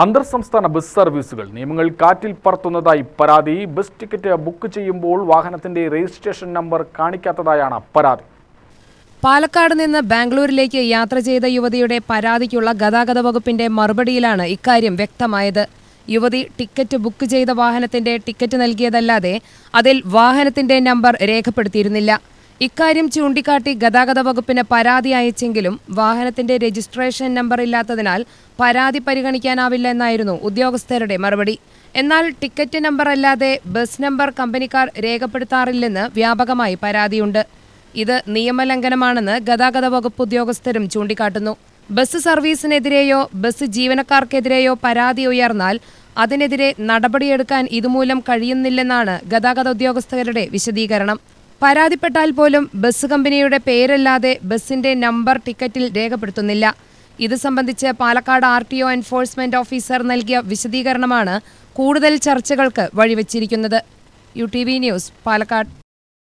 അന്തർ സംസ്ഥാന ബസ് സർവീസുകൾ നിയമങ്ങൾ കാറ്റിൽ പറത്തുന്നതായി പരാതി. ബസ് ടിക്കറ്റ് ബുക്ക് ചെയ്യുമ്പോൾ വാഹനത്തിന്റെ രജിസ്ട്രേഷൻ നമ്പർ കാണിക്കാത്തതായാണ് പരാതി. പാലക്കാട് നിന്ന് ബാംഗ്ലൂരിലേക്ക് യാത്ര ചെയ്ത യുവതിയുടെ പരാതിക്കുള്ള ഗതാഗത വകുപ്പിന്റെ മറുപടിയിലാണ് ഇക്കാര്യം വ്യക്തമായത്. യുവതി ടിക്കറ്റ് ബുക്ക് ചെയ്ത വാഹനത്തിന്റെ ടിക്കറ്റ് നൽകിയതല്ലാതെ അതിൽ വാഹനത്തിന്റെ നമ്പർ രേഖപ്പെടുത്തിയിരുന്നില്ല. ഇക്കാര്യം ചൂണ്ടിക്കാട്ടി ഗതാഗത വകുപ്പിന് പരാതി അയച്ചെങ്കിലും വാഹനത്തിന്റെ രജിസ്ട്രേഷൻ നമ്പർ ഇല്ലാത്തതിനാൽ പരാതി പരിഗണിക്കാനാവില്ലെന്നായിരുന്നു ഉദ്യോഗസ്ഥരുടെ മറുപടി. എന്നാൽ ടിക്കറ്റ് നമ്പർ അല്ലാതെ ബസ് നമ്പർ കമ്പനിക്കാർ രേഖപ്പെടുത്താറില്ലെന്ന് വ്യാപകമായി പരാതിയുണ്ട്. ഇത് നിയമലംഘനമാണെന്ന് ഗതാഗത വകുപ്പ് ഉദ്യോഗസ്ഥരും ചൂണ്ടിക്കാട്ടുന്നു. ബസ് സർവീസിനെതിരെയോ ബസ് ജീവനക്കാർക്കെതിരെയോ പരാതി ഉയർന്നാൽ അതിനെതിരെ നടപടിയെടുക്കാൻ ഇതുമൂലം കഴിയുന്നില്ലെന്നാണ് ഗതാഗത ഉദ്യോഗസ്ഥരുടെ വിശദീകരണം. പരാതിപ്പെട്ടാൽ പോലും ബസ് കമ്പനിയുടെ പേരല്ലാതെ ബസിന്റെ നമ്പർ ടിക്കറ്റിൽ രേഖപ്പെടുത്തുന്നില്ല. ഇത് സംബന്ധിച്ച് പാലക്കാട് RTO എൻഫോഴ്സ്മെന്റ് ഓഫീസർ നൽകിയ വിശദീകരണമാണ് കൂടുതൽ ചർച്ചകൾക്ക് വഴിവെച്ചിരിക്കുന്നത്. UTV news, Palakkad.